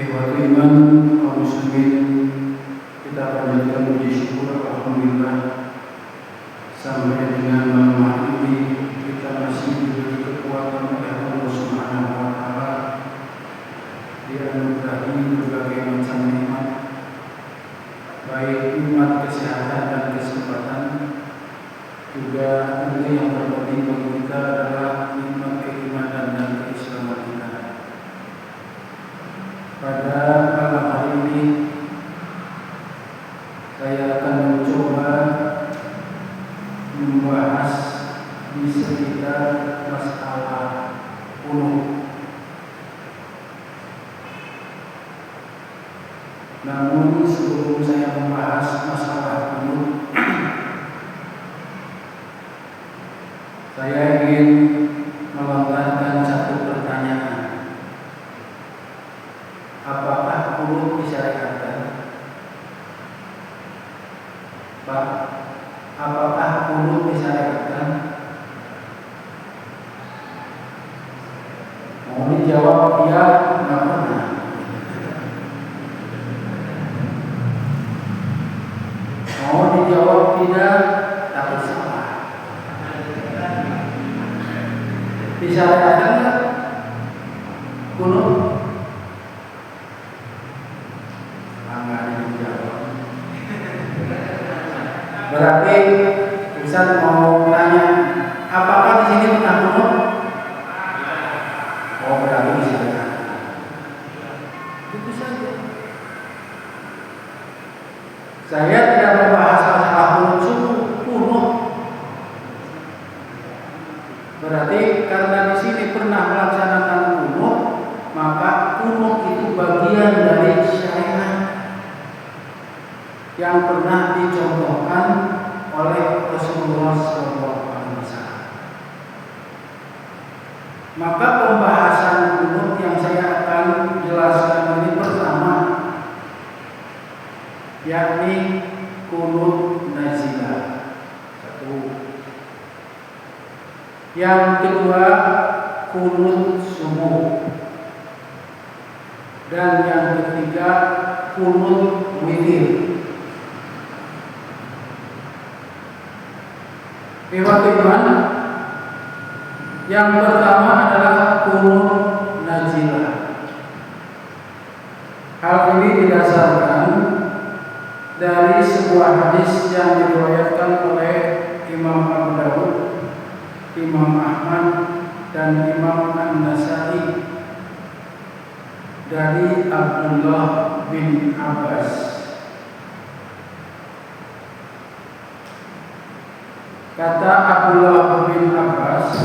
Ikhwatul iman kaum muslimin, kita panjatkan puji syukur alhamdulillah sampai dengan malam hari ini kita masih diberi kekuatan oleh Allah Subhanahu wa taala, dianugerahi berbagai macam nikmat, baik nikmat kesehatan dan kesempatan, juga tentu yang terpenting bagi kita adalah nikmat keimanan dan keislaman kita. Pada malam hari ini saya akan mencoba membahas di sekitar masalah qunut. Namun sebelum saya membahas masalah qunut, saya ingin melontarkan satu pertanyaan. Apakah qunut disyariatkan? Pak, apakah qunut disyariatkan? Mau dijawab ya, nggak pernah. Mau dijawab tidak, takut salah. Disyariatkan nggak qunut? Berarti Ustaz mau tanya, apakah di sini pernah qunut? Oh, berarti disyariatkan. Itu saja. Saya tidak membahas masalah qunut subuh, qunut. Berarti karena di sini pernah melaksanakan qunut, maka qunut itu bagian dari syariat yang pernah dicontohkan oleh Rasulullah SAW. Maka pembahasan qunut yang saya akan jelaskan ini pertama, yakni qunut nazilah. Satu. Yang kedua, qunut subuh. Dan yang ketiga, qunut witir. Ikhwatul iman, yang pertama adalah qunut nazilah. Hal ini didasarkan dari sebuah hadis yang diriwayatkan oleh Imam Abu Dawud, Imam Ahmad, dan Imam An-Nasai dari Abdullah bin Abbas. Kata Abdullah bin Abbas,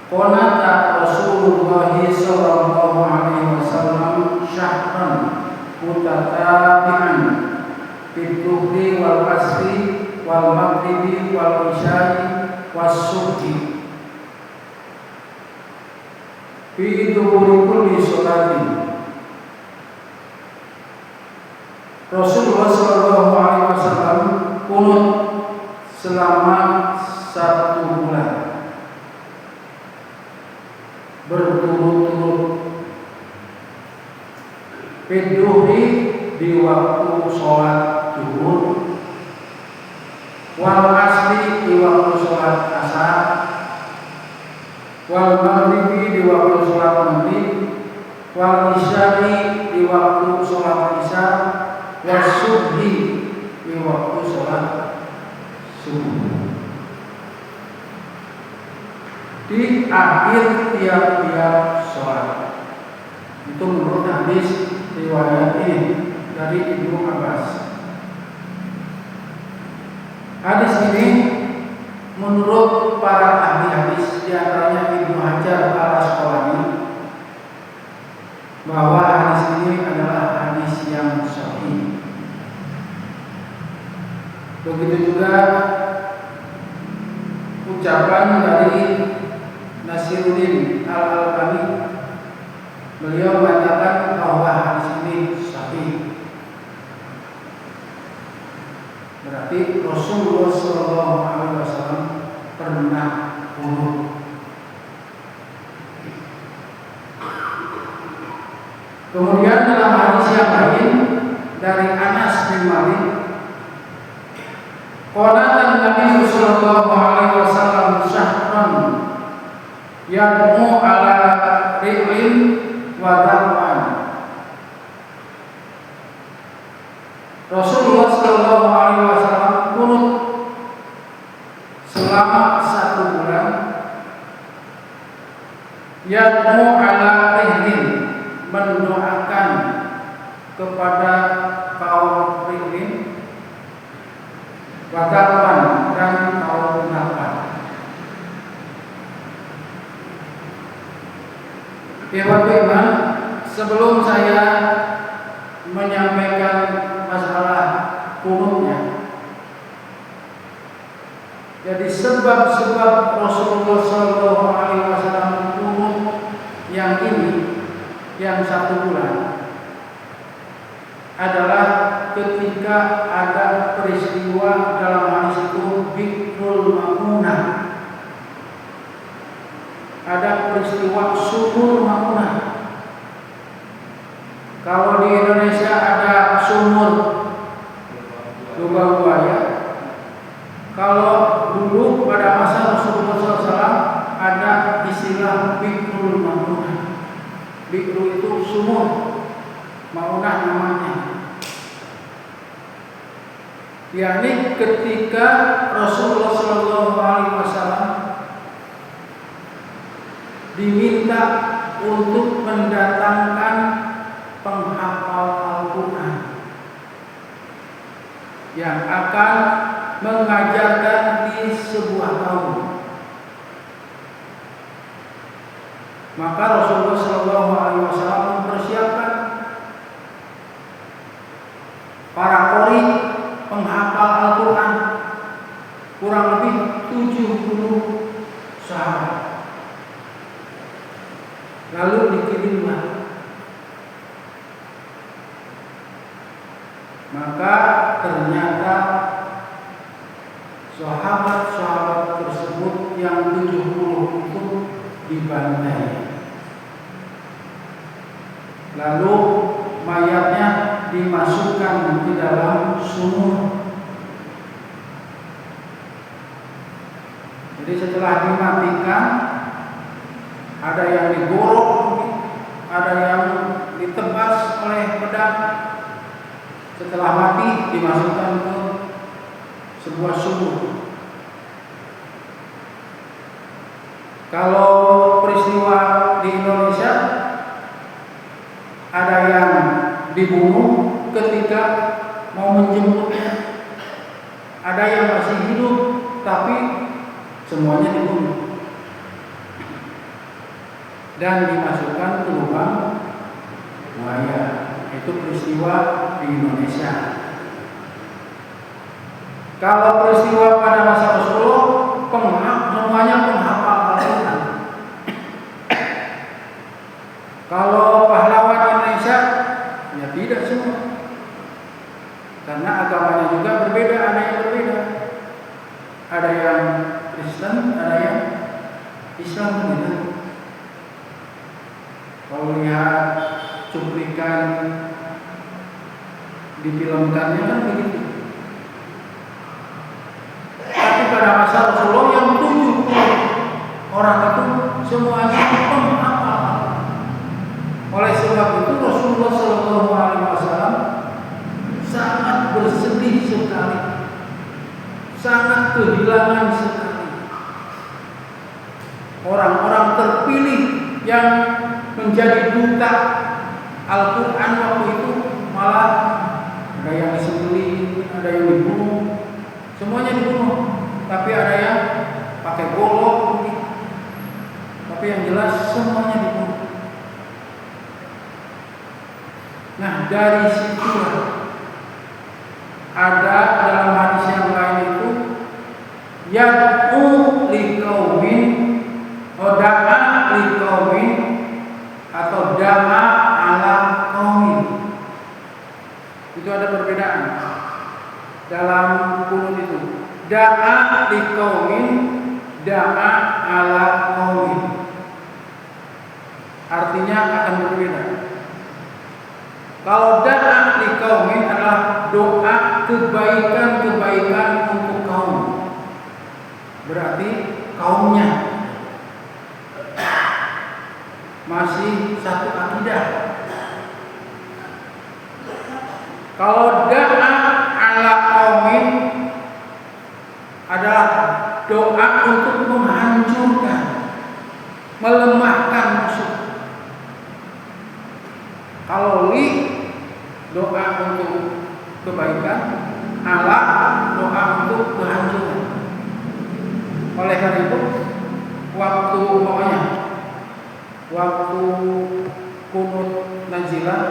qanata Rasulullah sallallahu alaihi wasallam syahran mutatabi'an fid-dhuhri wal asri wal maghribi wal isya'i was subhi fi duburi kulli sholatin. Rasulullah sallallahu alaihi wasallam qunut selama 1 bulan berturut-turut. Fid-dhuhri di waktu sholat zuhur, wal asri di waktu sholat asar, wal maghribi di waktu sholat maghrib, wal isya'i di waktu sholat isya, was subhi di waktu sholat subuh. Di akhir tiap-tiap sholat. Itu menurut hadis riwayat ini dari Ibnu Abbas. Hadis ini menurut para ahli hadis, diantaranya Ibnu Hajar al-Asqalani, bahwa hadis ini adalah hadis yang sahih. Begitu juga ucapan dari Nasiruddin Al-Albani, beliau mengatakan bahwa hadis ini sahih. Berarti Rasulullah SAW pernah qunut. Kemudian lain dari Anas bin Malik, qala Nabi sallallahu alaihi wasallam syahran yad'u ala ri'in wa darwan. Rasulullah sallallahu alaihi wasallam kunut selama 1 bulan, yad'u ala ri'in, mendoakan kepada kaum ri'in, wa darwan, dan kaum darwan. Ikhwan, sebelum saya menyampaikan masalah kunutnya, jadi sebab-sebab Rasulullah SAW kunut yang ini, yang 1 bulan, adalah ketika ada peristiwa dalam hadis itu Bi'rul Ma'unah, ada peristiwa sumur Ma'unah. Kalau di Indonesia ada sumur lubang buaya, kalau dulu pada masa Rasulullah SAW ada istilah Bi'rul Ma'unah. Bi'ru itu sumur, Ma'unah namanya. Yakni ketika Rasulullah SAW diminta untuk mendatangkan penghafal Al-Quran yang akan mengajarkan di sebuah kaum. Maka Rasulullah SAW mempersiapkan para qori, penghafal Al-Quran, kurang lebih 70 sahabat. Lalu dikirimlah. Maka ternyata sahabat-sahabat tersebut yang 70 itu dibantai. Lalu mayatnya dimasukkan di dalam sumur. Jadi setelah dimatikan, ada yang digorok, ada yang ditebas oleh pedang. Setelah mati dimasukkan ke sebuah sumur. Kalau peristiwa di Indonesia, ada yang dibunuh ketika mau menjemputnya, ada yang masih hidup tapi semuanya dibunuh dan dimasukkan ke lubang buaya. Itu peristiwa di Indonesia. Kalau peristiwa pada masa Rasulullah, semuanya penghafal Al-Quran. Kalau pahlawan Indonesia, ya tidak semua, karena agamanya juga berbeda, ada yang berbeda, ada yang Kristen, ada yang Islam gitu. Kalau lihat cuplikan difilmkannya kan begitu. Tapi pada masa Rasulullah yang 70 orang itu semuanya penghafal. Oleh sebab itu Rasulullah SAW sangat bersedih sekali, sangat kehilangan sekali. Orang-orang terpilih yang menjadi duta Al-Quran waktu itu malah ada yang disembelih, ada yang dibunuh, semuanya dibunuh. Tapi ada yang pakai golok, tapi yang jelas semuanya dibunuh. Nah, dari situ ada dalam hadis yang lain itu yad'u liqaumin, da'a liqaumin, atau da'a ala qaumin. Itu ada perbedaan dalam kunut itu. Da'a liqaumin, da'a ala qaumin. Artinya akan berbeda. Kalau da'a li qaumin adalah doa kebaikan-kebaikan untuk kaum. Berarti kaumnya masih satu akidah. Kalau da'a ala qaumin adalah doa untuk menghancurkan, melemahkan musuh. Kalau li doa untuk kebaikan, ala doa untuk kehancuran. Oleh karena itu, waktu kunut nazilah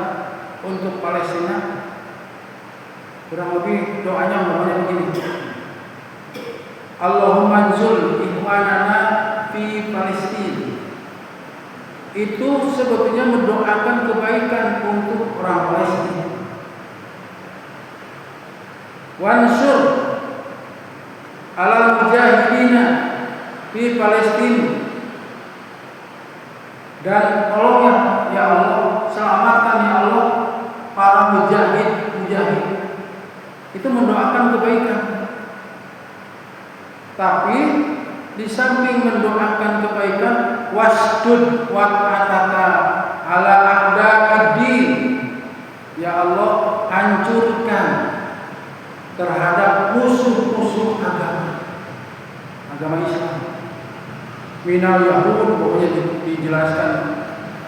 untuk Palestina, kurang lebih doanya begini: Allahumma anzul ikhwanana fi Palestina. Itu sebetulnya mendoakan kebaikan untuk orang Palestina. Wansur alal mujahidina fi Palestina. Dan tolonglah ya Allah, selamatkan ya Allah para mujahid. Itu mendoakan kebaikan. Tapi di samping mendoakan kebaikan, wasdud wat'ataka ala a'da'id. Ya Allah, hancurkan terhadap musuh-musuh agama Islam. Minal Yahud, pokoknya dijelaskan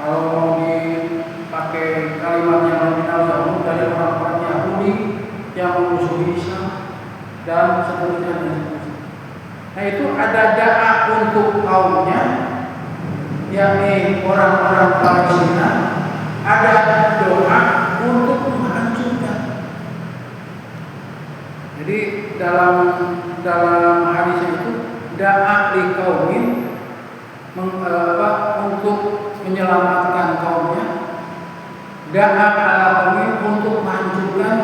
kalau mau dipakai kalimat yang minal Yahud, dari orang-orang Yahudi yang memusuhi Islam dan seterusnya. Nah, itu ada doa untuk kaumnya, yakni orang-orang Palestina. Ada doa untuk menghancurkan. Jadi dalam hadis itu doa li qaumin untuk menyelamatkan kaumnya, doa ala qaumin untuk menghancurkan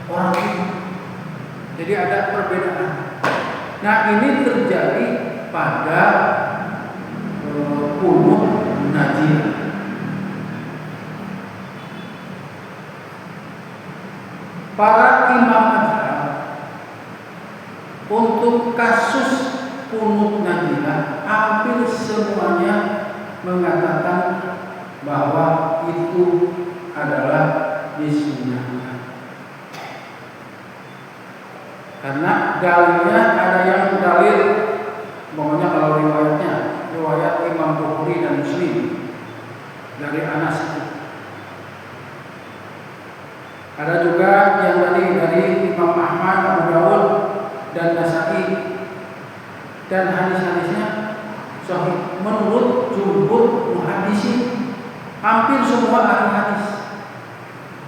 orang itu. Jadi ada perbedaan. Nah, ini terjadi pada kunut nazilah. Para imam mazhab untuk kasus kunut nazilah hampir semuanya mengatakan bahwa itu adalah disunahkan. Karena dalilnya ada yang dalil, pokoknya kalau riwayat Imam Bukhari dan Muslim dari Anas. Ada juga yang dari Imam Ahmad, Abu Dawud dan Nasa'i, dan hadis-hadisnya sahih menurut jumhur muhaddisin. Hampir semua ahli hadis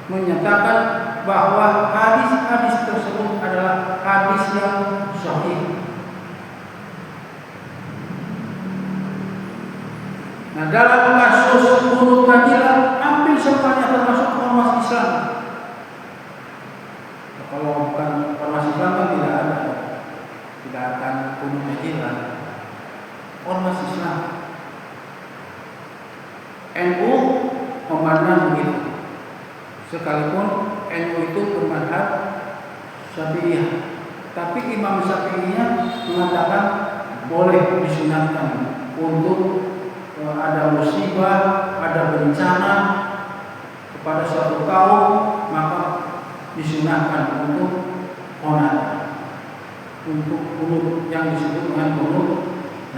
menyatakan bahwa hadis-hadis tersebut adalah hadis yang sahih. Nah, dalam kasus kunut nazilah hampir semuanya termasuk ormas Islam. Kalau bukan ormas Islam kan tidak akan kunut nazilah. Ormas Islam, NU memandang begitu. Sekalipun NU itu bermadhab Syafi'iyah, tapi Imam Syafi'iyah mengatakan boleh disunahkan untuk ada musibah, ada bencana kepada suatu kaum, maka disunahkan untuk qunut, untuk kunut yang disebut dengan kunut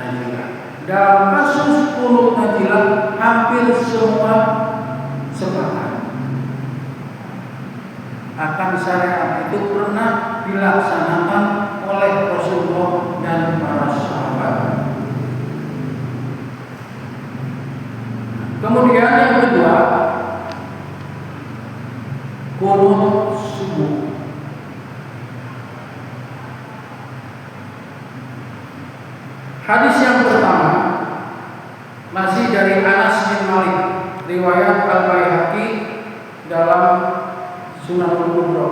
nazilah. Dalam kasus kunut nazilah hampir semua sepakat akan syariat itu pernah dilaksanakan oleh Rasulullah dan para sahabat. Kemudian yang kedua, kunut subuh. Hadis yang pertama masih dari Anas bin Malik, riwayat Al-Baihaqi dalam Sunanul Kubra.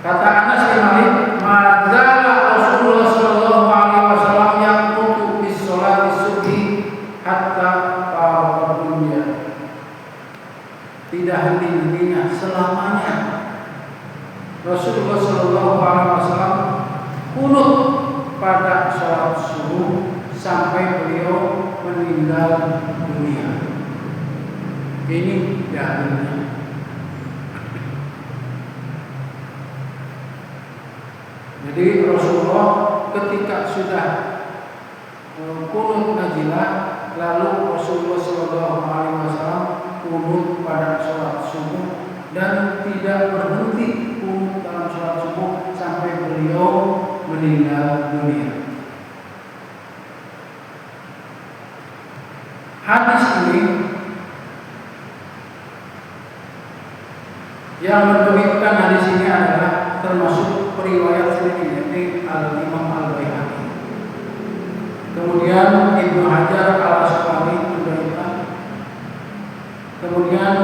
Kata Anas bin Malik, "Madzala Rasulullah sallallahu alaihi wasallam yaqutu bis Rasulullah Shallallahu Alaihi Wasallam kunut pada sholat subuh sampai beliau meninggal dunia. Ini dalilnya. Jadi Rasulullah ketika sudah kunut najilah, lalu Rasulullah Shallallahu Alaihi Wasallam kunut pada sholat subuh dan tidak berhenti kunut dalam sholat subuh sampai beliau meninggal dunia. Hadis ini yang mendominkan hadis ini adalah termasuk periwayat sendiri, yaitu Al-Imam Al-Baihaqi. Kemudian Ibnu Hajar Al-Asqalani mendominkan. Kemudian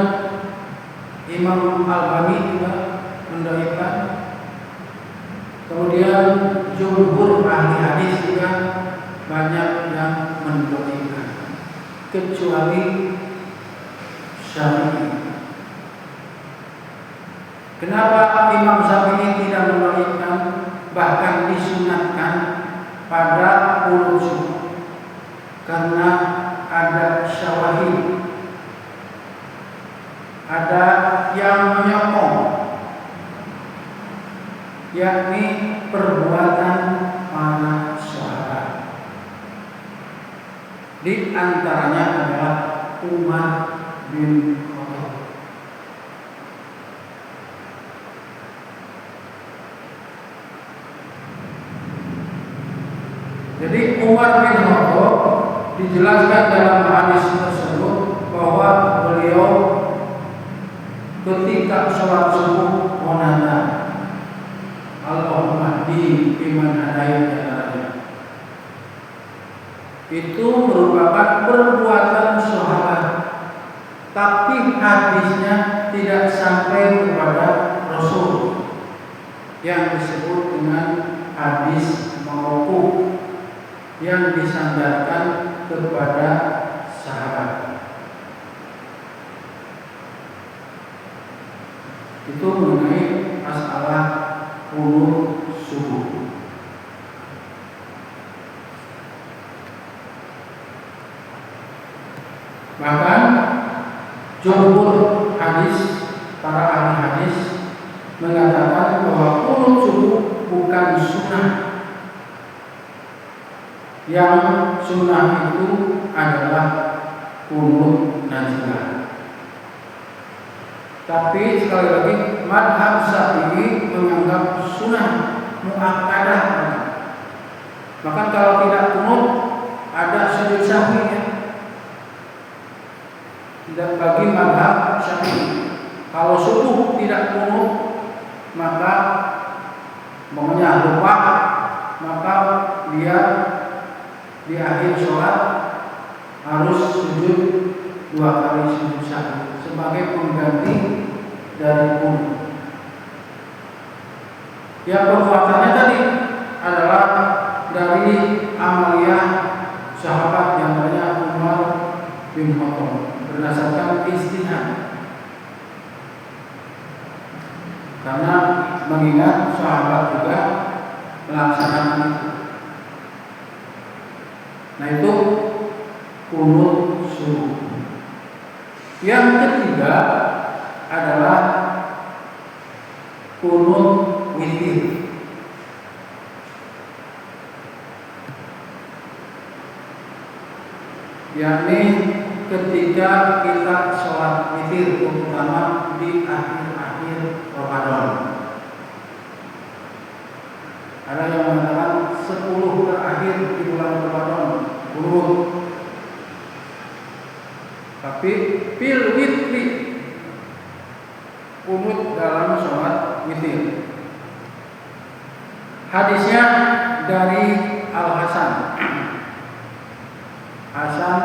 Imam Al-Albani juga mendominkan. Kemudian jumhur ahli hadis juga banyak yang mendominkan, kecuali Syafi'i. Kenapa Imam Syafi'i tidak mendominkan, bahkan disunatkan pada kunut subuh? Karena ada syawahid, ada yang menyokong, yakni perbuatan para sahabat. Di antaranya adalah Umar bin Khattab. Jadi Umar bin Khattab dijelaskan dalam hadis tersebut bahwa beliau ketika sholat subuh menanda Allahumma di iman hadayat. Itu merupakan perbuatan sahabat, tapi hadisnya tidak sampai kepada Rasul, yang disebut dengan hadis mauquf, yang disandarkan kepada sahabat. Itu mengenai masalah kunut subuh. Bahkan jumhur hadis, para ahli hadis mengatakan bahwa kunut subuh bukan sunnah. Yang sunnah itu adalah kunut najilah. Tapi sekali lagi, madhab Syafi'i menganggap sunnah muakkadah. Maka kalau tidak kunut, ada sujud sahwi. Tidak bagi madhab Syafi'i. Kalau subuh tidak kunut, maka maunya lupa, maka dia di akhir sholat harus sujud 2 kali sujud sahwi sebagai pengganti dari kunut. Yang perbuatannya tadi adalah dari amaliyah sahabat yang namanya Umar bin Khattab berdasarkan ijtihad. Karena mengingat sahabat juga melaksanakan itu. Nah itu kunut subuh. Yang ketiga adalah kunut witir. Yakni ketika kita sholat witir, terutama di akhir-akhir Ramadan. Ada yang mengatakan 10 terakhir di bulan Ramadan kunut. Tapi fil witri, kunut dalam sholat witir. Hadisnya dari Al-Hasan, Hasan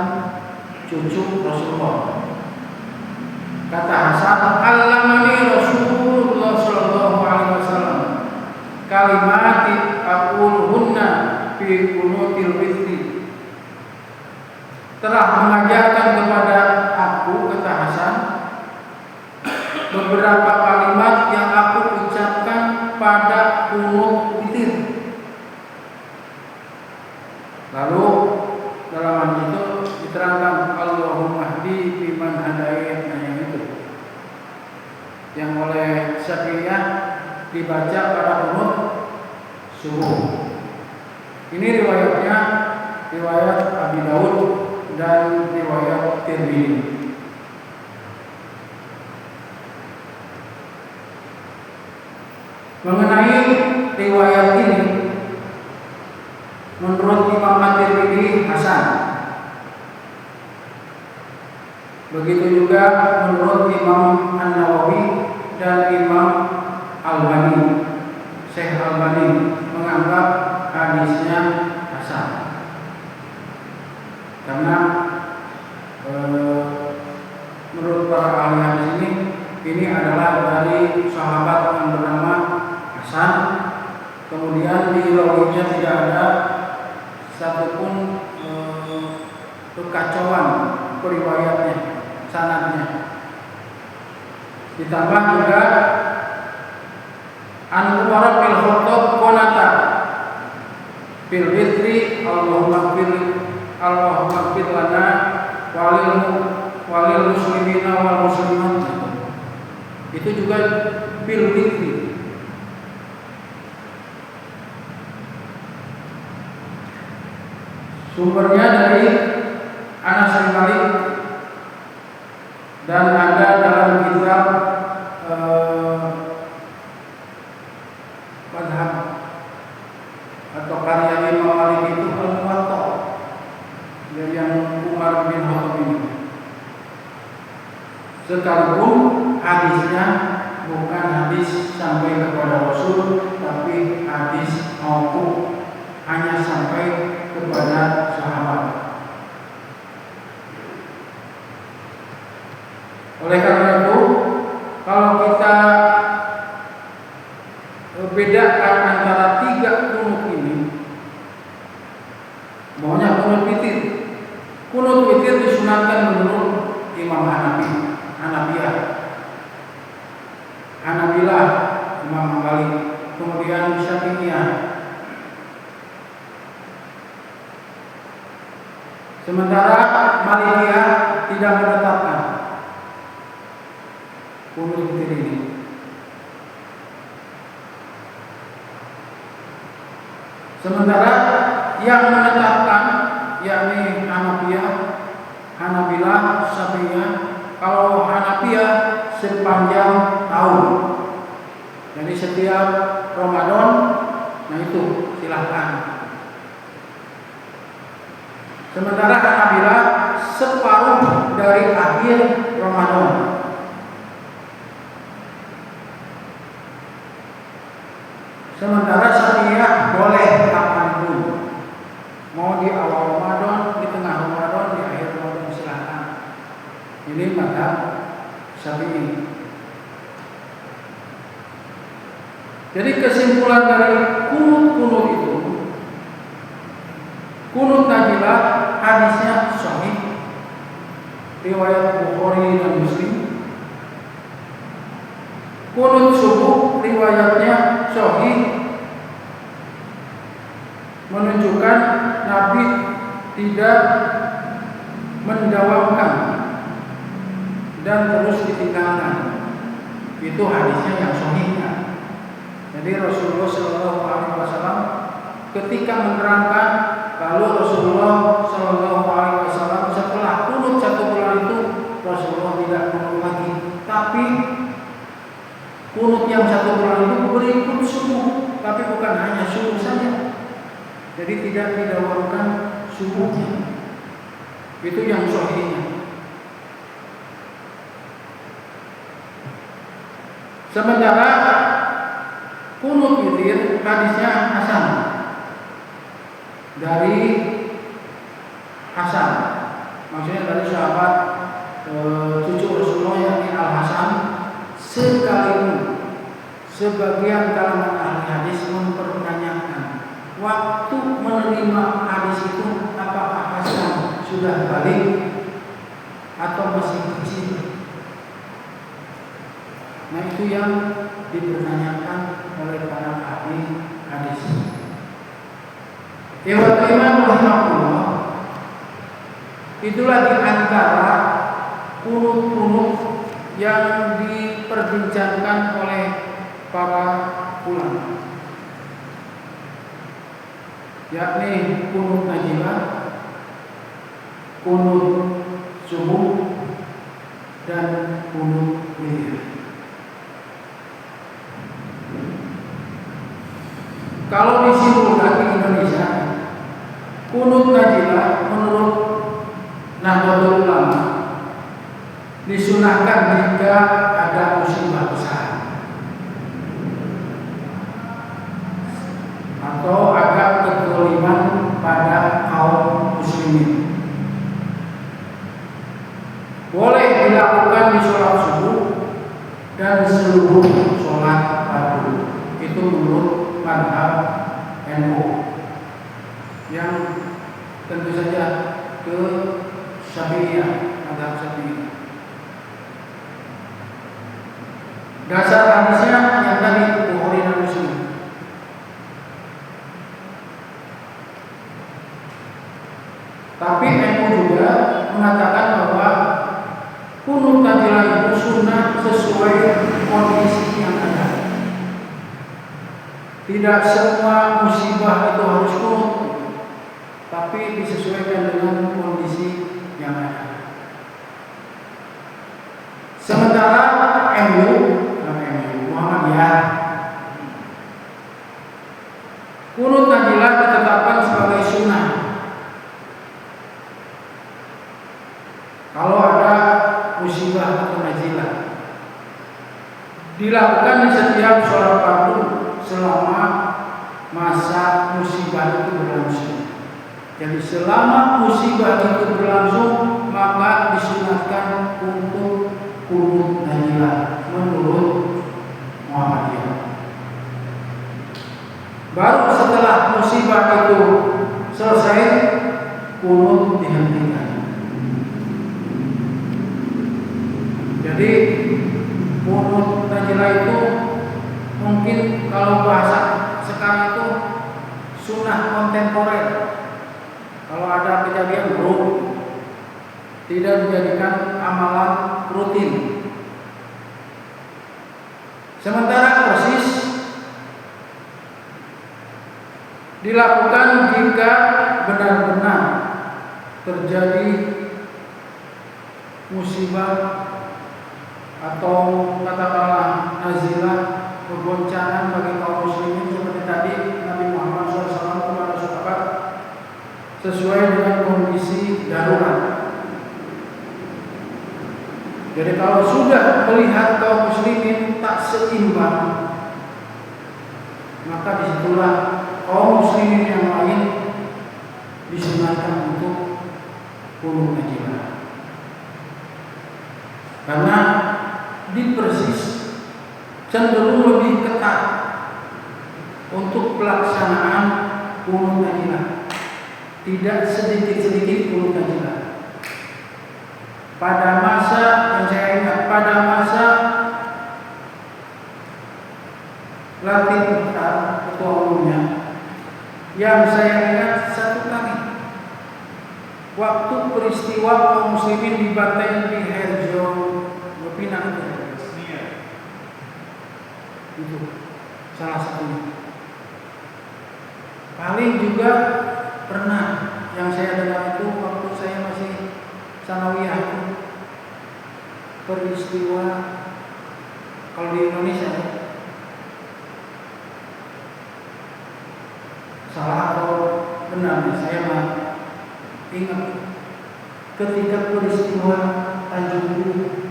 cucu Rasulullah. Kata Hasan, "Allamani Rasulullah sallallahu alaihi wasallam kalimati aquluhunna fi kunutil witri." Telah mengajarkan kepada aku, kata Hasan, beberapa kalimat yang aku ucapkan biasanya dibaca pada kunut subuh. Ini riwayatnya riwayat Abi Daud dan riwayat Tirmidzi. Mengenai riwayat ini, menurut Imam At-Tirmidzi hasan. Begitu juga menurut Imam An-Nawawi dan Imam Al-Albani. Syekh Al-Albani menganggap hadisnya hasan. Karena menurut para ahli hadis ini adalah dari sahabat yang bernama Hasan. Kemudian di rawinya tidak ada satupun kekacauan periwayatnya, sanadnya. Ditambah juga an Umar bin Khattab qanata bil witri Allahumma ighfir lana walil muslimina wal muslimat. Itu juga bil witri. Sumbernya dari Anas bin Malik dan ada dalam kitab Madhab atau karya Imam Malik itu Al-Muwatta dari yang Umar bin Khattab ini. Sekalipun hadisnya bukan hadis sampai kepada Rasul, tapi hadis mauquf, hanya sampai kepada sahabat. Oleh karena itu, kalau kita bedakan antara tiga kunut ini, maunya kunut witir. Kunut witir disunatkan menurut Imam Hanabiyah, Imam Hambali, kemudian Syafi'iyah. Sementara Malikiyah tidak menetapkan kunut witir ini. Sementara yang menetapkan yakni Hanabilah, Syafi'iyah. Kalau Hanafiyah sepanjang tahun. Jadi setiap Ramadan, nah itu silahkan. Sementara Hanabilah separuh dari akhir Ramadan. Sementara Syafi'iyah boleh kapanpun, mau di awal Ramadan, di tengah Ramadan, di akhir Ramadan, silahkan. Ini madzhab Syafi'i. Jadi kesimpulan dari kunut itu, kunut najilah hadisnya sahih, riwayat Bukhari dan Muslim. Kunut subuh riwayatnya sahih, menunjukkan Nabi tidak mendawamkan dan terus ditinggalkan. Itu hadisnya yang sahihnya. Jadi Rasulullah SAW ketika menerangkan, lalu Rasulullah SAW setelah kunut 1 bulan itu Rasulullah tidak kunut lagi, tapi kunut yang 1 bulan itu berikut subuh, tapi bukan hanya subuh saja. Jadi tidak didahulukan subuhnya. Itu yang sahihnya. Sementara kunut witir hadisnya hasan dari Hasan, maksudnya dari sahabat cucu Rasulullah yakni Al Hasan. Sekalipun sebagian kalangan ahli hadis mempertanyakan waktu menerima hadis itu apakah Hasan sudah balik atau masih kecil. Nah itu yang dipertanyakan oleh para ahli hadis. Ikhwat iman rahimahullah, itulah di antara kunut-kunut yang diperbincangkan oleh para ulama, yakni kunut najilah, kunut subuh, dan kunut witir. Kalau disimpulkan di Indonesia, kunut najilah menurut Nahdlatul Ulama disunahkan jika ada musibah besar atau ada kezaliman pada kaum muslimin. Boleh dilakukan di sholat subuh dan seluruh sholat fardu. Itu menurut mazhab NU yang tentu saja ke Syafi'iyah, mazhab Syafi'iyah. Dasar hadisnya yang tadi Bukhari dan Muslim. Tapi NU juga mengatakan bahwa kunut najilah itu sunnah sesuai kondisi yang ada. Tidak semua musibah itu harus kunut, tapi disesuaikan dengan kondisi yang ada. Sementara Muhammadiyah, kunut najilah ditetapkan sebagai sunnah. Kalau ada musibah atau najilah, dilakukan di setiap sholat fardu selama masa musibah itu berlangsung. Jadi selama musibah itu berlangsung, maka disunahkan untuk kunut najilah menurut Muhammadiyah. Baru setelah musibah itu selesai, kunut dihentikan. Jadi kunut najilah itu mungkin kalau bahasa sekarang itu sunnah kontemporer. Kalau ada kejadian buruk, tidak dijadikan amalan rutin. Sementara persis dilakukan jika benar-benar terjadi musibah atau katakanlah nazilah, kegoncangan bagi kaum muslimin seperti tadi Nabi Muhammad SAW kepada sahabat sesuai dengan kondisi darurat. Jadi kalau sudah melihat kaum muslimin tak seimbang, maka disitulah kaum muslimin yang lain disunahkan untuk kunut najilah. Karena di Persis cenderung lebih ketat untuk pelaksanaan kunut najilah. Tidak sedikit-sedikit kunut najilah. Pada masa yang saya ingat, pada masa Latif Mukhtar ketua umumnya, yang saya ingat satu kali waktu peristiwa kaum muslimin dibantai di Herjo Pinang itu salah satunya. Paling juga pernah yang saya dengar itu waktu saya masih sanawiyah itu peristiwa kalau di Indonesia salah atau benar saya ingat ketika peristiwa Tanjung Priok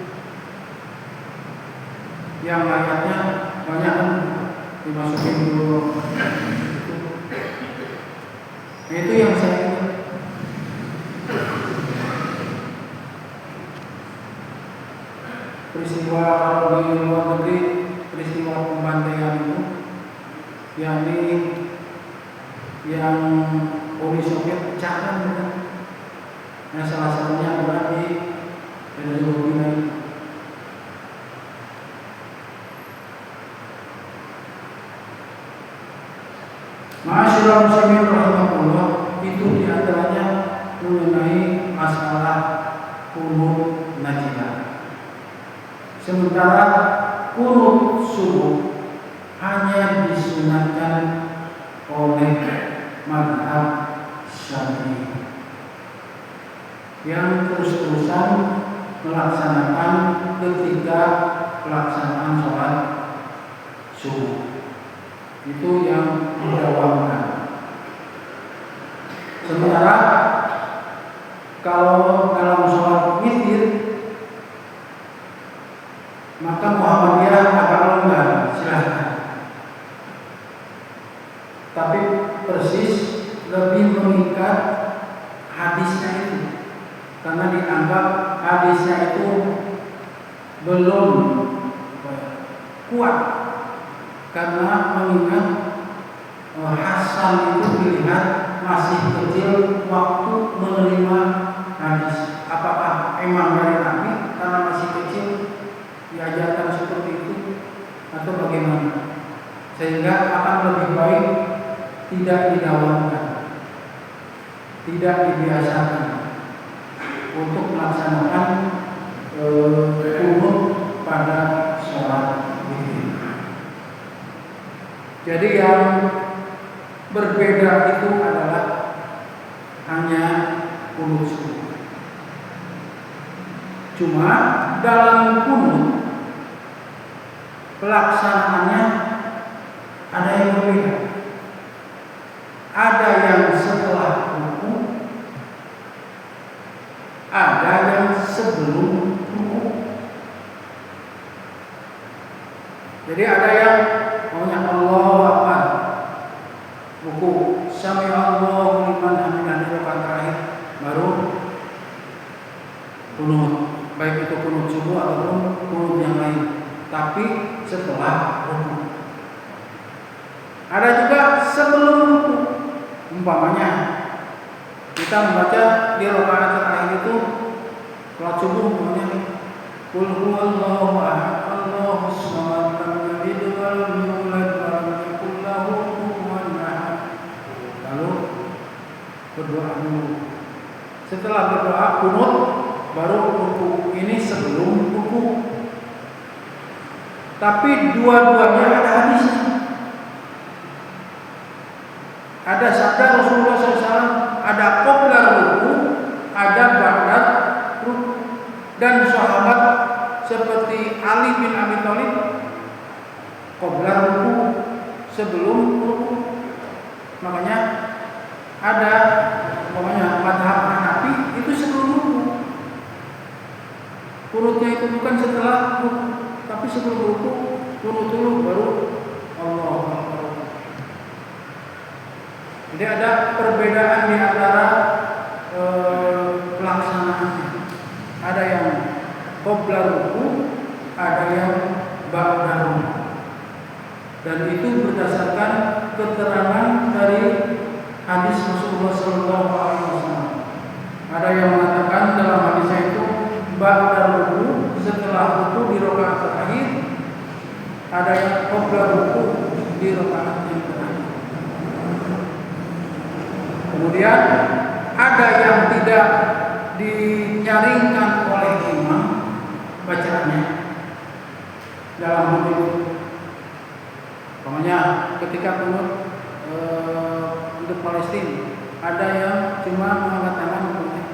yang mayatnya banyak dimasukin dulu. Nah, itu yang saya ingat. Peristiwa kalau di luar negeri, peristiwa pembantaian itu, yakni yang Uni Soviet pecahkan, nah salah satunya adalah di Venezuela. Ma'asyiral muslimin rahimahullah, itu diantaranya mengenai masalah kunut najilah. Sementara kunut subuh urusan melaksanakan ketika pelaksanaan sholat subuh. Itu yang didawamkan. Sementara kalau dalam sholat witir, maka Muhammadiyah agak longgar, silahkan. Tapi persis lebih mengikat hadisnya itu, karena dianggap hadisnya itu belum kuat, karena mengingat Hasan itu dilihat masih kecil waktu menerima hadis. Apakah emang dari Nabi karena masih kecil diajarkan seperti itu atau bagaimana? Sehingga akan lebih baik tidak didawamkan, tidak dibiasakan untuk melaksanakan qunut pada sholat witir. Jadi yang berbeda itu adalah hanya qunut subuh. Cuma dalam qunut pelaksanaannya ada yang berbeda. Ada yang setelah ruku, ada yang sebelum ruku. Jadi ada yang maunya Allahu Akbar, ruku, sami Allahu liman hamidah di rakaat terakhir, baru qunut, baik itu qunut subuh ataupun qunut yang lain, tapi setelah ruku. Ada juga sebelum ruku. Umpamanya kita membaca di rakaat terakhir itu sholat subuh, umpamanya qul huwallahu ahad Allahus samad lam yalid wa lam yulad wa lam yakul lahu kufuwan ahad. Lalu berdoa dulu. Setelah berdoa qunut baru ruku. Ini sebelum ruku. Tapi dua-duanya ada hadisnya. Ada sabda Rasulullah SAW, ada qabla ruku, ada ba'da ruku. Dan sahabat seperti Ali bin Abi Thalib qabla ruku, sebelum ruku. Makanya ada mazhab Hanafi itu sebelum ruku. Qunutnya itu bukan setelah ruku, tapi sebelum ruku qunut dulu baru Allahu Akbar. Jadi ada perbedaan di antara pelaksanaannya. Ada yang qabla ruku, ada yang ba'da ruku. Dan itu berdasarkan keterangan dari hadis Rasulullah SAW. Ada yang mengatakan dalam hadisnya itu ba'da ruku, setelah ruku di rakaat terakhir. Ada yang qabla ruku di rakaat yang terakhir. Kemudian ada yang tidak dinyaringkan oleh imam bacaannya dalam qunut. Umpamanya ketika qunut untuk Palestina, ada yang cuma mengangkat tangan untuk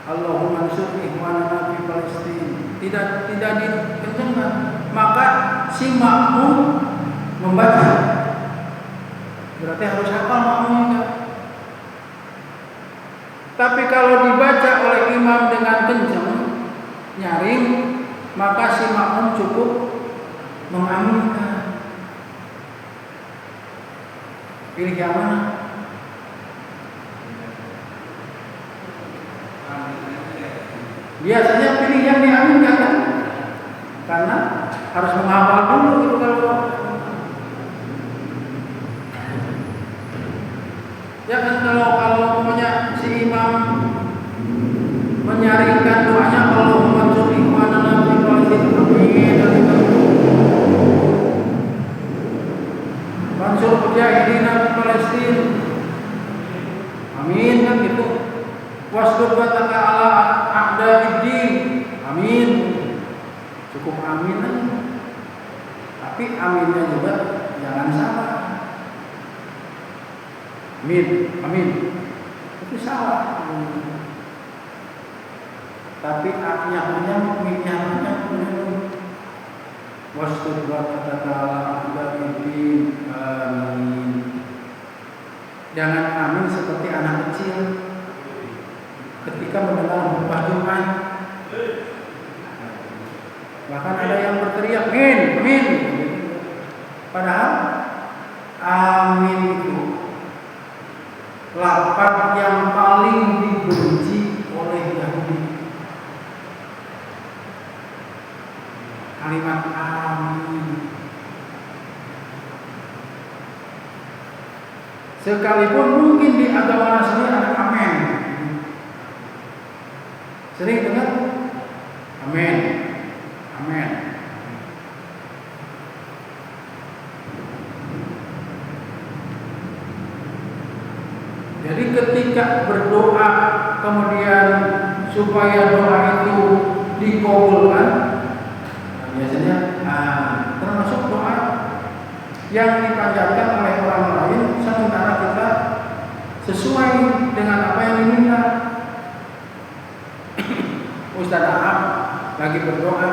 Allahumma ansur ikhwanana fi Palestina, tidak dikencangkan, maka si makmum membaca. Berarti harus hafal makmumnya. Tapi kalau dibaca oleh imam dengan kencang, nyaring, maka si makmum cukup mengaminkan. Pilih yang mana? Biasanya pilih yang diaminkan kan? Karena harus menghafal dulu gitu kalau. Ya kan kalau punya si imam menyaringkan doanya Allahumma ansur ikhwanana fi Palestina, amin. Ansur mujahidina fi Palestina, amin, kan gitu. Wasdur bataka ala a'da'iddin, amin. Cukup amin aja. Tapi aminnya juga jangan salah. Amin, amin. Itu salah. tapi aknya minyak penuh. Wasudrat kata Ibrahim, amin. Jangan amin seperti anak kecil ketika mendengar khutbah Jumat. Bahkan ada yang berteriak, amin. Padahal amin itu lafaz yang paling dibenci oleh Yahudi. Kalimat amin. Sekalipun mungkin di agama Nasrani ada amin. Sering dengar amin. Amin. Jadi ketika berdoa kemudian supaya doa itu dikabulkan, biasanya termasuk doa yang dipanjatkan oleh orang lain sementara kita sesuai dengan apa yang diminta. Ustaz Ahab lagi berdoa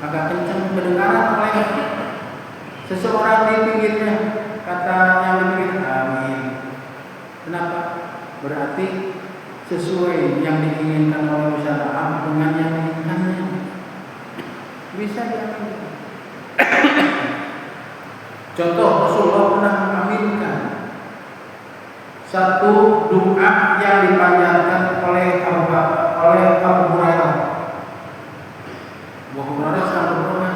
agak kencang kedengaran oleh seseorang di pinggirnya, kata yang di pinggir amin. Kenapa? Berarti sesuai yang diinginkan oleh Ustaz Ahab dengan yang diinginkannya. Bisa diaminkan. Contoh, Rasulullah pernah mengaminkan satu doa yang dipanjatkan oleh Abu Hurairah. Abu Hurairah sedang berdoa,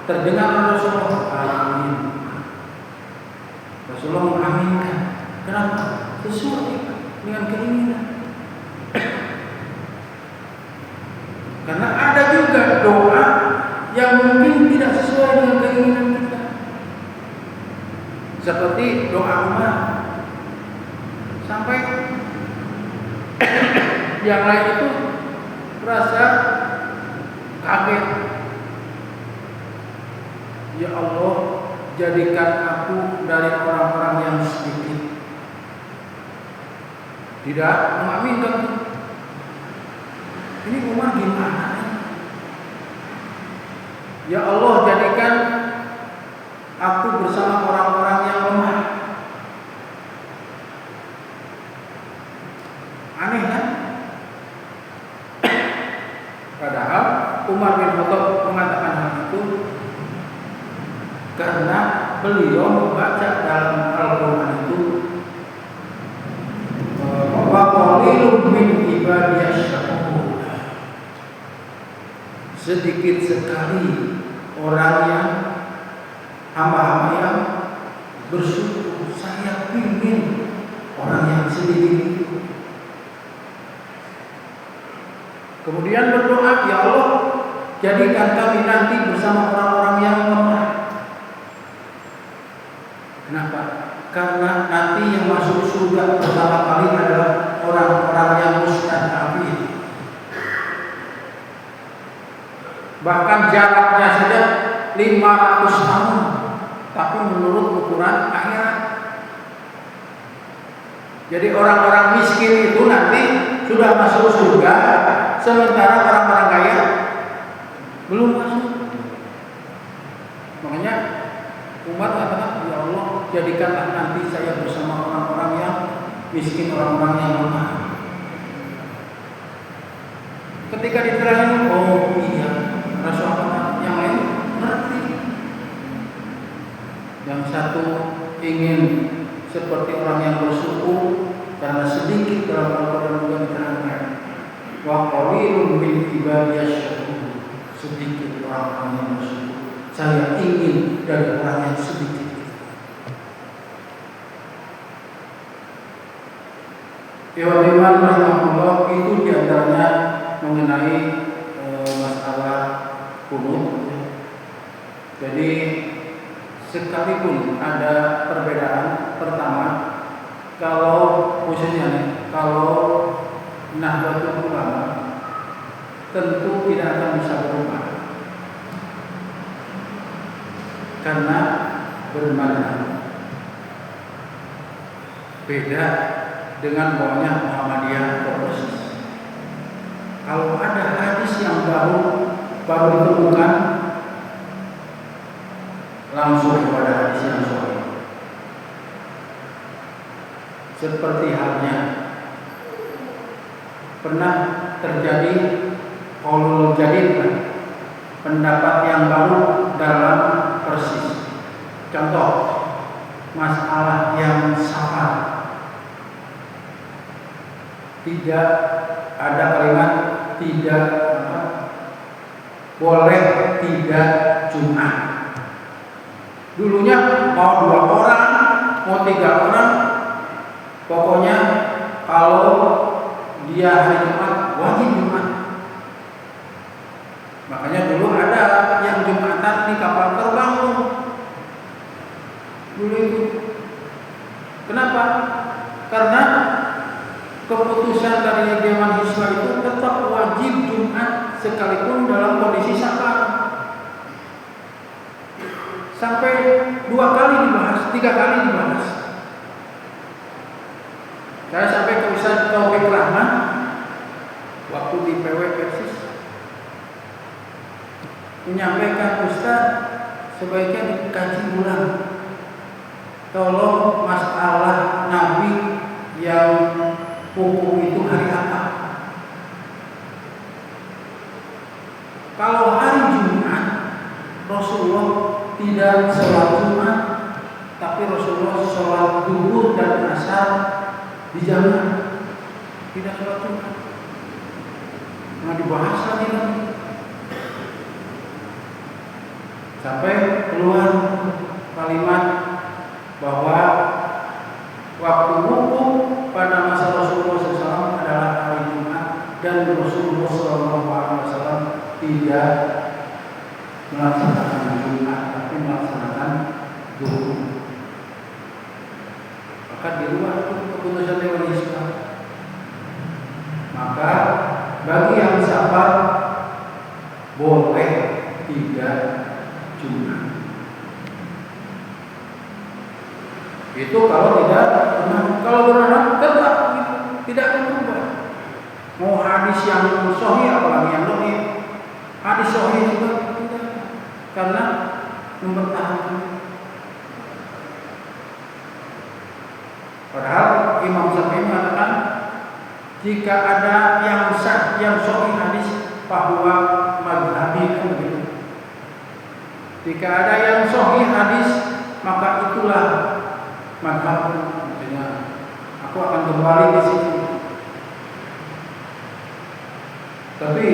terdengar Rasulullah amin. Rasulullah mengaminkan. Kenapa? Sesuai dengan keinginan. Karena ada juga doa yang mungkin tidak sesuai dengan keinginan kita. Seperti doa Umar. Sampai yang lain itu merasa kaget. Ya Allah, jadikan aku dari orang-orang yang sedikit. Tidak mengaminkan. Ini Umar gimana? Ya Allah, jadikan aku bersama orang-orang yang lemah. Aneh kan? Padahal Umar bin Khattab mengatakan hal itu karena beliau membaca dalam Al-Quran itu wa qalilun min ibadiyasy syakur. Sedikit sekali orang yang hamba-hamba yang bersyukur. Saya ingin orang yang sedikit itu. Kemudian berdoa, ya Allah, jadikan kami nanti bersama orang-orang yang lemah. Kenapa? Karena nanti yang masuk surga pertama kali adalah orang-orang yang mustadafin. Bahkan jaraknya saja 500 tahun, tapi menurut ukuran akhirat. Jadi orang-orang miskin itu nanti sudah masuk surga, sementara orang-orang kaya belum masuk. Makanya Umar mengatakan, ya Allah, jadikanlah nanti saya bersama orang-orang yang miskin, orang-orang yang lemah. Ketika diterangin, oh iya, Rasulullah yang lain ngerti. Yang satu ingin seperti orang yang bersyukur karena sedikit dalam Al-Quran juga diterangkan. Wa qalilun min ibadiyasy syakur. Sedikit orang yang bersyukur. Saya ingin dari orang yang sedikit. Iwan rahimahullah itu diantaranya mengenai masalah kunut. Jadi sekalipun ada perbedaan, pertama kalau khususnya kalau Nahdlatul Ulama tentu tidak akan bisa berubah karena bermadzhab. Beda dengan bawahnya Muhammadiyah atau persis. kalau ada hadis yang baru ditemukan, langsung kepada hadis yang sahih. Seperti halnya pernah terjadi qaulul jadid, pendapat yang baru dalam persis. Contoh, masalah yang safar. Tidak ada kalimat tidak boleh tidak Jumat. Dulunya mau 2 orang, mau 3 orang, pokoknya kalau dia hari Jumat wajib Jumat. Makanya dulu ada yang Jumatan di kapal terbang dulu itu. Kenapa? Karena keputusan dari Dewan Hisba itu tetap wajib Jumat sekalipun dalam kondisi safar. Sampai 2 kali dibahas, 3 kali dibahas. Saya sampai ke Ustaz Taufik Rahman waktu di PW Persis menyampaikan, Ustaz, sebaiknya dikaji ulang. Tolong masalah Nabi yang hukum itu hari apa? Kalau hari Jumat, Rasulullah tidak sholat Jumat, tapi Rasulullah sholat zuhur dan asar di jamaah, tidak sholat Jumat. Nggak dibahas lagi kan? Sampai keluar kalimat bahwa waktu wukuf pada masa Rasulullah SAW adalah hari Jumat dan Rasulullah SAW tidak melaksanakan Jumat tapi melaksanakan zuhur. Maka di luar keputusan Dewan Hisba. Maka bagi yang safar boleh tidak Jumat. Itu kalau tidak benar. Kalau benar tetap tidak akan berubah. Mau hadis yang sahih apalagi yang dhaif. Hadis sahih juga tidak, karena mempertahankan. Padahal Imam Syafi'i mengatakan jika ada yang sahih hadis bahwa madhabi kan begitu. Jika ada yang sahih hadis maka itulah madhab. Maksudnya aku akan kembali di sini. Tapi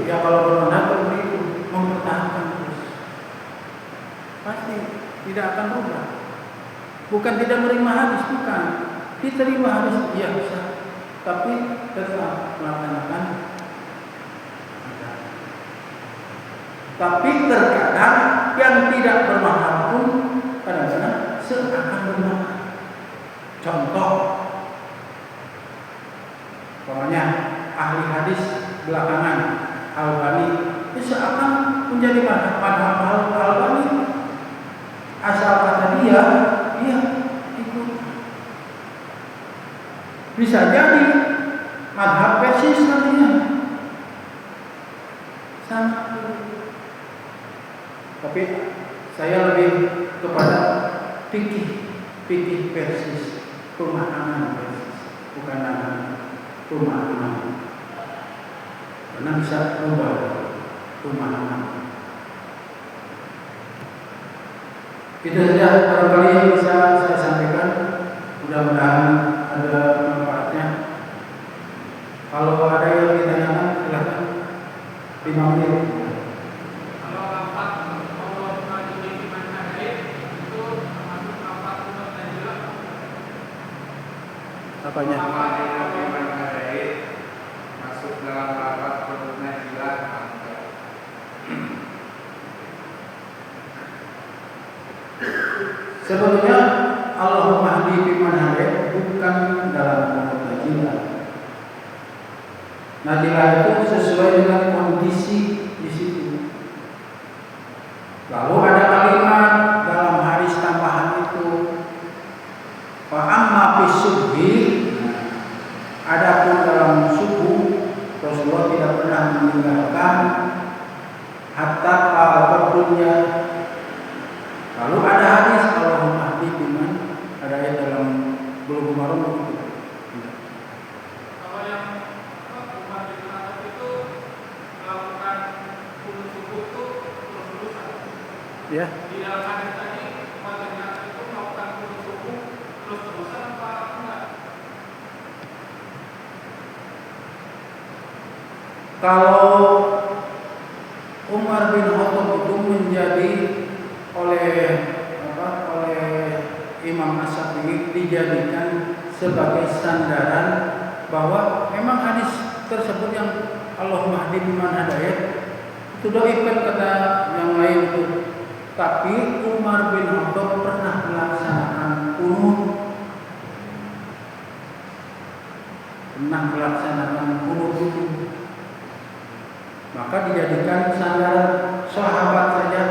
ya kalau bermadhab begitu mempertahankan terus, pasti tidak akan berubah. Bukan tidak menerima hadis, bukan. Diterima hadis, iya bisa, tapi tetap melaksanakan. Tapi terkadang yang tidak bermadhab pun kadang-kadang seakan bermadhab. Contoh, pokoknya ahli hadis belakangan Albani itu seakan menjadi madhab Albani. Asal kata dia ikut. Bisa jadi madhab Persis nantinya sama. Tapi saya lebih kepada fikih Persis, pemahaman Persis, bukan nama pemahaman. Karena bisa berubah pemahaman. Itu saja barangkali yang bisa saya sampaikan. Mudah-mudahan ada manfaatnya. Kalau ada yang ditanyakan silakan. 5 menit. Apanya? Masuk dalam rapat penurunnya hilang. Sebetulnya Allahumma hdi fiman hadait bukan dalam konteks najilah. Najilah itu sesuai dengan kondisi di situ. Lalu ada kalimat dalam hadis tambahan itu, fa amma fi subhi, adapun dalam subuh Rasulullah tidak pernah Mahdi bin Hidayah dalam Bulughul Maram itu. Kalau yang Umar bin Khattab itu melakukan kunut subuh itu terus-terusan. Ya. Di dalam hadis tadi Umar bin Khattab itu melakukan kunut subuh terus-terusan apa enggak? Kalau Umar bin Khattab itu menjadi oleh Imam Asy-Syafi'i dijadikan sebagai sandaran bahwa memang hadis tersebut yang Allahumma hdi biman hadayat itu dhaif kan kata yang lain itu. Tapi Umar bin Khattab pernah melaksanakan kunut. Itu. Maka dijadikan sandaran sahabat saja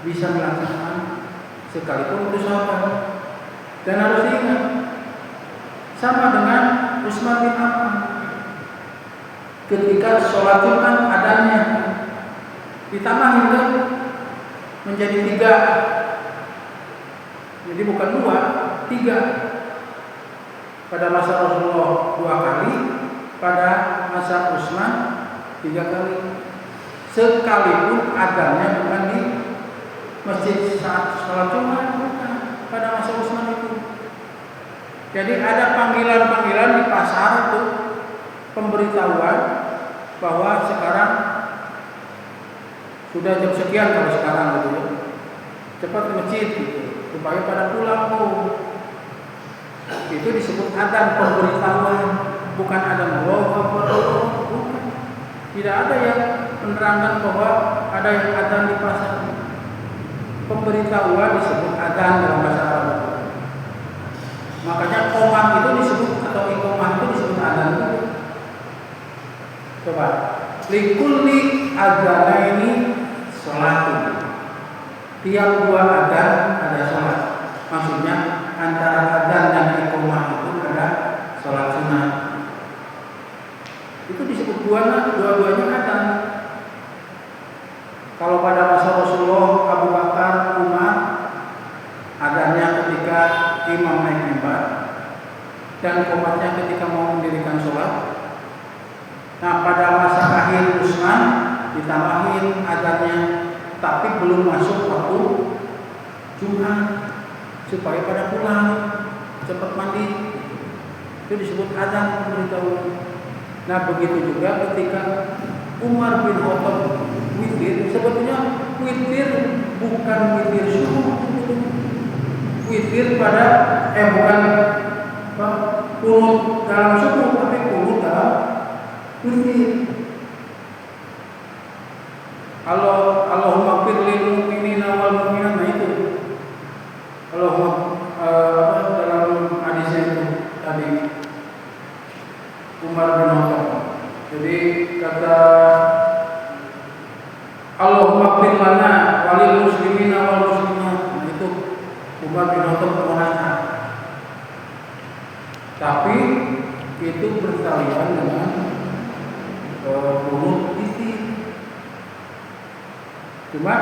bisa melaksanakan sekalipun itu sahabat. Dan harus diingat sama dengan Utsman bin Affan ketika sholat Jumat adanya ditambahin kan menjadi 3, jadi bukan 2, 3. Pada masa Rasulullah 2 kali, pada masa Utsman 3 kali. Sekalipun adanya bukan di masjid saat sholat Jumat, bukan pada masa Utsman itu. Jadi ada panggilan-panggilan di pasar itu, pemberitahuan bahwa sekarang sudah jam sekian kalau sekarang gitu ya. Cepat ke masjid gitu, supaya pada pulang tuh. Itu disebut adzan, pemberitahuan, bukan adzan Allahu Akbar. Bukan. Tidak ada yang menerangkan bahwa ada yang adzan di pasar. Pemberitahuan disebut adzan dalam bahasa Arab. Makanya qomah itu disebut atau iqomah itu disebut adzan itu. Coba, likulli adzanaini sholatu. Tiap 2 adzan ada sholat. Maksudnya antara adzan dan iqomah itu ada sholat sunat. Itu disebut dua-duanya adzan. Kalau pada masa Rasulullah, Abu Bakar, Umar, adzannya ketika imam naik mimbar dan qomatnya ketika mau mendirikan sholat. Nah, pada masa akhir Utsman ditambahin adzannya, tapi belum masuk waktu Jumat supaya pada pulang cepat mandi. Itu disebut adzan pemberitahuan. Nah, begitu juga ketika Umar bin Khattab witir, sebetulnya witir bukan witir subuh, witir pada bukan kunut dalam subuh, tapi kunut dalam witir. Allahumma fir lil mu'minina wal mu'minat, nah itu Allahumma dalam hadisnya itu tadi Umar bin Khattab. Jadi kata Allahumma fir lana walil muslimina wal muslimat, nah itu Umar bin Khattab mengenai. Tapi itu berkalian dengan kunut witir. Cuma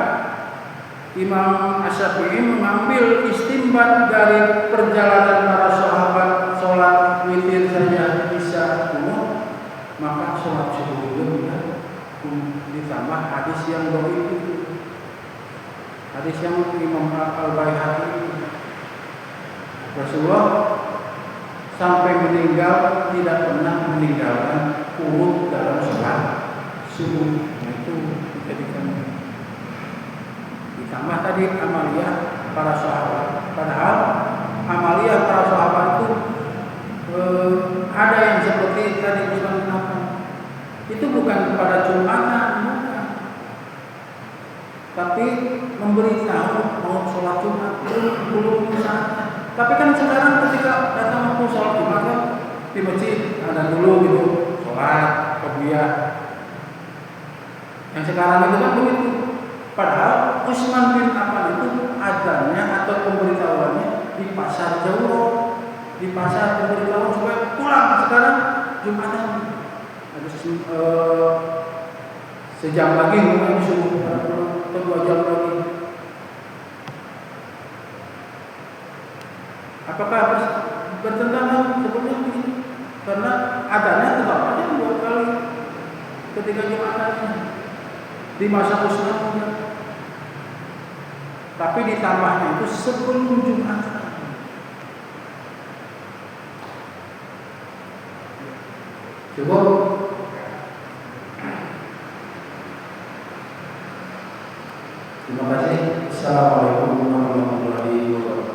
Imam Asy-Syafi'i mengambil istimbat dari perjalanan para sahabat sholat witir saja bisa kunut, maka sholat subuh itu ditambah hadis yang dhaif itu. Hadis yang Imam Al-Baihaqi, Rasulullah sampai meninggal tidak pernah meninggalkan kunut dalam sholat subuh. Itu dijadikan. Ditambah tadi amaliyah para sahabat. Padahal amaliyah para sahabat itu ada yang seperti tadi disebutkan. Itu bukan pada Jumatan, bukan. Tapi memberitahu mau sholat Jumat belum saatnya. Tapi kan sekarang ketika datang waktu sholat Jumat kan di masjid ada dulu gitu sholat qobliyah. Yang sekarang itu kan begitu. Padahal Utsman bin Affan itu adzannya atau pemberitahuannya di pasar jauh, di pasar pemberitahuan supaya pulang. Sekarang Jumatan harus sejam lagi mungkin disuruh atau 2 jam lagi. Apakah bertentangan? Sebetulnya begini. Karena adanya tetap aja 2 kali ketika Jumatannya di masa Usman. Tapi ditambahnya itu sebelum Jumatan. Cukup. Terima kasih. Assalamualaikum warahmatullahi wabarakatuh.